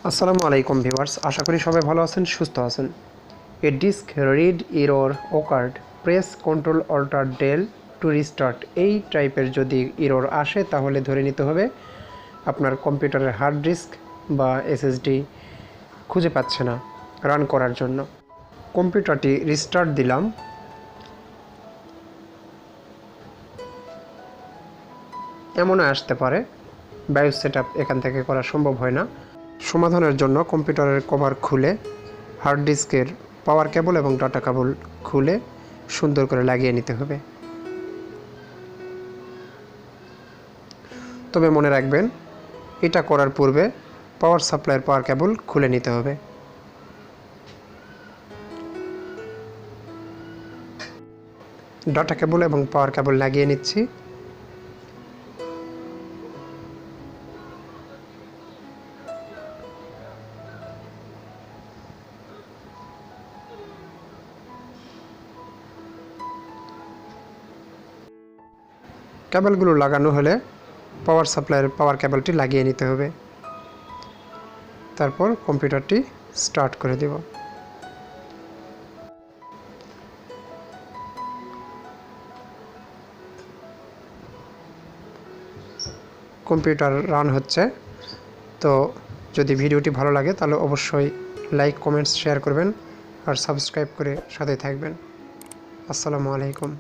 আসসালামু আলাইকুম ভিউয়ার্স, আশা করি সবাই ভালো আছেন, সুস্থ আছেন। A disk read error occurred, press ctrl+alt+del to restart. এই টাইপের যদি এরর আসে তাহলে ধরে নিতে হবে আপনার কম্পিউটারের হার্ড ডিস্ক বা এসএসডি খুঁজে পাচ্ছে না রান করার জন্য। কম্পিউটারটি রিস্টার্ট দিলাম। এমনও আসতে পারে বায়োস সেটআপ এখান থেকে করা সম্ভব হয় না। সমাধানের জন্য কম্পিউটারের কভার খুলে হার্ড ডিস্কের পাওয়ার কেবল এবং ডাটা কেবল খুলে সুন্দর করে লাগিয়ে নিতে হবে। তবে মনে রাখবেন, এটা করার পূর্বে পাওয়ার সাপ্লাইয়ের পাওয়ার কেবল খুলে নিতে হবে। ডাটা কেবল এবং পাওয়ার কেবল লাগিয়ে নিচ্ছি। কেবলগুলো লাগানো হলে পাওয়ার সাপ্লাইয়ের পাওয়ার কেবলটি লাগিয়ে নিতে হবে। তারপর কম্পিউটারটি স্টার্ট করে দেব। কম্পিউটার রান হচ্ছে। তো যদি ভিডিওটি ভালো লাগে তাহলে অবশ্যই লাইক, কমেন্টস, শেয়ার করবেন আর সাবস্ক্রাইব করে সাথে থাকবেন। আসসালামু আলাইকুম।